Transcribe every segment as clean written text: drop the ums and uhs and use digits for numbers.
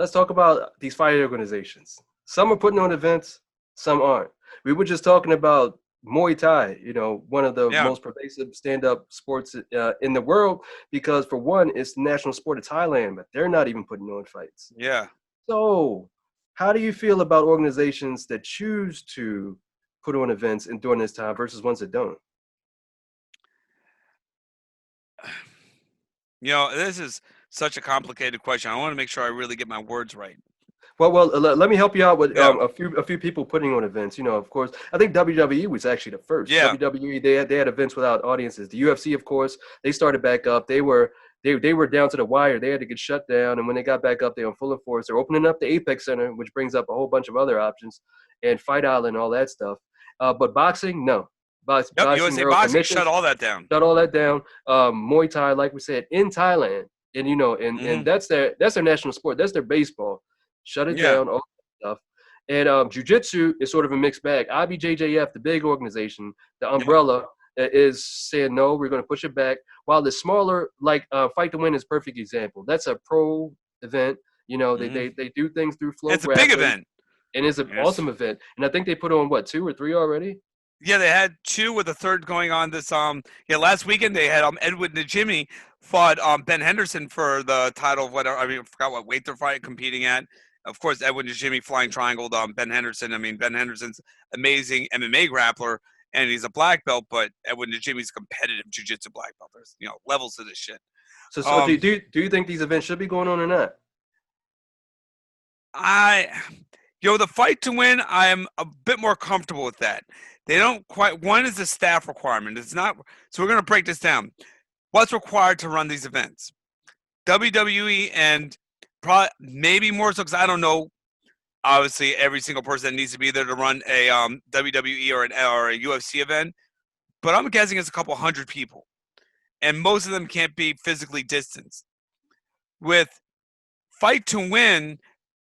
let's talk about these fight organizations. Some are putting on events, some aren't. We were just talking about Muay Thai, one of the Yeah, most pervasive stand-up sports in the world, because for one, it's the national sport of Thailand, but they're not even putting on fights. yeah. So, how do you feel about organizations that choose to put on events and during this time versus ones that don't? This is such a complicated question. I want to make sure I really get my words right. Well, let me help you out with Yeah, a few people putting on events. Of course, I think WWE was actually the first. yeah. WWE they had events without audiences. The UFC, of course, they started back up. They were down to the wire. They had to get shut down, and when they got back up, they were full of force. They're opening up the Apex Center, which brings up a whole bunch of other options, and Fight Island, all that stuff. But boxing, no. Yep, Boxing, USA there are Boxing shut permissions. all that down. Shut all that down. Muay Thai, like we said, in Thailand, and and Hmm. that's their national sport. That's their baseball. Shut it Yeah, down, all that stuff. And Jiu-Jitsu is sort of a mixed bag. IBJJF, the big organization, the yeah. umbrella, is saying no, we're going to push it back. While the smaller, like Fight to Win, is a perfect example. That's a pro event. They, Hmm. they they do things through Flow It's a big Grappling, event. and it's an Yes. awesome event. And I think they put on what, two or three already. Yeah, they had two with a third going on this last weekend they had Edwin Najimy fought Ben Henderson for the title of whatever, I mean, I forgot what weight they're fighting competing at. Of course, Edwin Najimy flying triangled Ben Henderson. I mean, Ben Henderson's amazing MMA grappler and he's a black belt, but Edwin Najimy's a competitive jiu-jitsu black belt. There's levels to this shit. So do Um do do you think these events should be going on or not? I the Fight to Win, I am a bit more comfortable with that. They don't quite. One is the staff requirement. It's not. So we're going to break this down. What's required to run these events? WWE and maybe more so because I don't know. Obviously, every single person that needs to be there to run a WWE or a UFC event, but I'm guessing it's a couple hundred people, and most of them can't be physically distanced. With Fight to Win,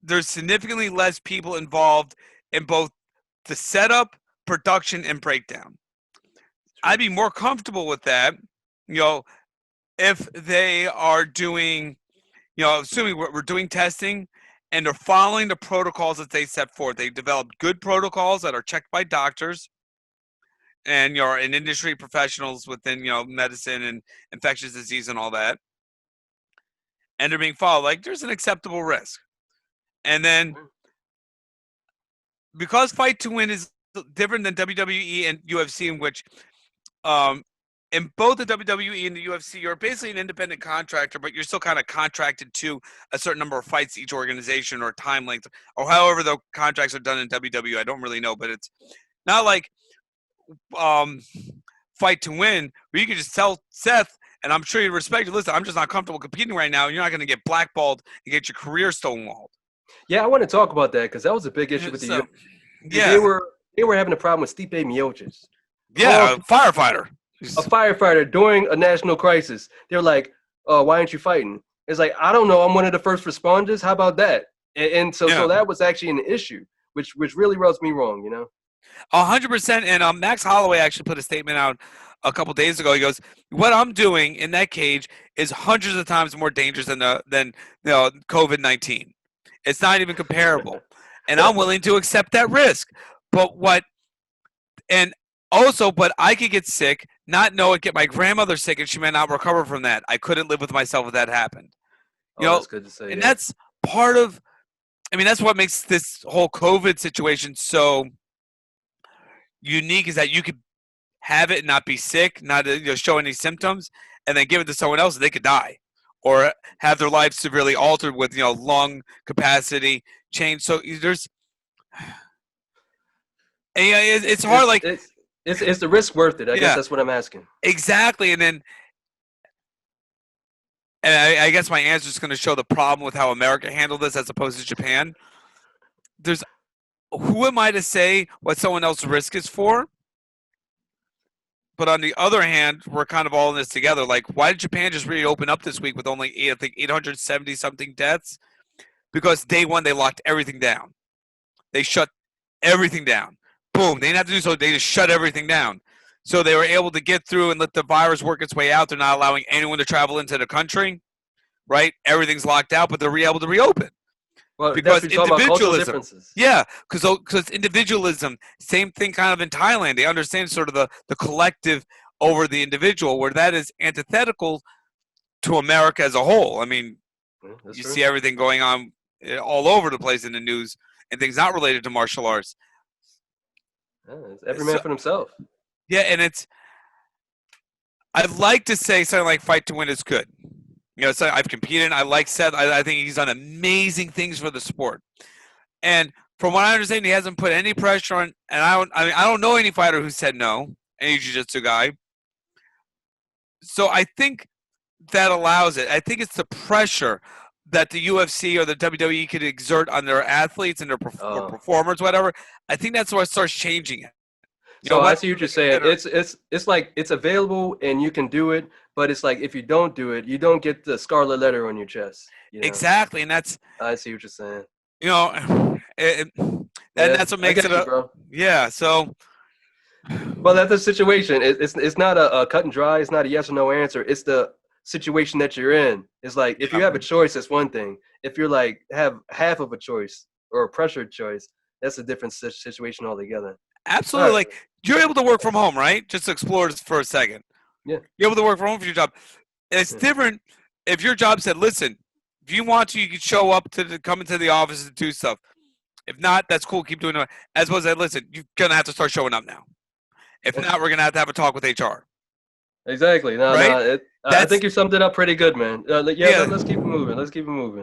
there's significantly less people involved in both the setup, production, and breakdown. I'd be more comfortable with that, you know, if they are doing, assuming we're doing testing and they're following the protocols that they set forth. They developed good protocols that are checked by doctors and industry professionals within, medicine and infectious disease and all that. And they're being followed. Like there's an acceptable risk. And then because Fight to Win is different than WWE and UFC, in which um, in both the WWE and the UFC, you're basically an independent contractor, but you're still kind of contracted to a certain number of fights each organization or time length, or however the contracts are done in WWE. I don't really know, but it's not like um, Fight to Win, where you can just tell Seth, and I'm sure you respect it. Listen, I'm just not comfortable competing right now. You're not going to get blackballed and get your career stonewalled. Yeah, I want to talk about that because that was a big issue with the So, UFC. They yeah, were they were having a problem with Stipe Miocic. yeah, Called a firefighter. a firefighter during a national crisis. They're like, why aren't you fighting?" It's like, I don't know. I'm one of the first responders. How about that? And so Yeah, that was actually an issue, which really rubs me wrong. 100%. And Max Holloway actually put a statement out a couple days ago. He goes, "What I'm doing in that cage is hundreds of times more dangerous than COVID-19. It's not even comparable, and I'm willing to accept that risk. But what and also, but I could get sick, not know it, get my grandmother sick, and she may not recover from that. I couldn't live with myself if that happened. You Oh, know, that's good to say. and Yeah. that's part of. I mean, that's what makes this whole COVID situation so unique is that you could have it and not be sick, not show any symptoms, and then give it to someone else, and they could die, or have their life severely altered with lung capacity change. So there's, and, yeah, it's hard. It's Like, it's it's the risk worth it? I guess yeah, that's what I'm asking. exactly. And I guess my answer is going to show the problem with how America handled this as opposed to Japan. There's who am I to say what someone else's risk is for? But on the other hand, we're kind of all in this together. Like, why did Japan just really open up this week with only I think 870 something deaths? Because day one they locked everything down. They shut everything down. Boom. They didn't have to do so. They just shut everything down. So they were able to get through and let the virus work its way out. They're not allowing anyone to travel into the country, right? Everything's locked out, but they're able to reopen. Well, that's because what you're talking about, cultural individualism. differences. Yeah, because individualism, same thing kind of in Thailand. They understand sort of the collective over the individual, where that is antithetical to America as a whole. I mean, Yeah, that's you true. see everything going on all over the place in the news and things not related to martial arts. Yeah, it's every man So for himself. yeah, and I'd like to say something like Fight to Win is good. You know, so I've competed. I like Seth. I think he's done amazing things for the sport. And from what I understand, he hasn't put any pressure on. And I don't know any fighter who said no. Any jiu-jitsu guy. So I think that allows it. I think it's the pressure that the UFC or the WWE could exert on their athletes and their or Oh, performers, whatever. I think that's what starts changing it. You know, so I whether see what you're they saying. get or It's like it's available and you can do it, but it's like if you don't do it, you don't get the scarlet letter on your chest. You know, exactly, and that's I see what you're saying. you know, and Yeah, that's what I makes it get you, a bro. yeah. So Well, that's the situation. It's not a cut and dry. It's not a yes or no answer. It's the situation that you're in. It's like if you yeah, have a choice, that's one thing. If you're like have half of a choice or a pressured choice, that's a different situation altogether. All absolutely. right. Like you're able to work from home, right? Just to explore this for a second. Yeah. You're able to work from home for your job. And it's Yeah. different if your job said, "Listen, if you want to, you can show up to come into the office and do stuff. If not, that's cool. Keep doing it." As opposed to, "Listen, you're gonna have to start showing up now. If not, we're gonna have a talk with HR." Exactly. No, Right? no. I That's think you summed it up pretty good, man. Yeah. yeah. Let's keep it moving. Let's keep it moving.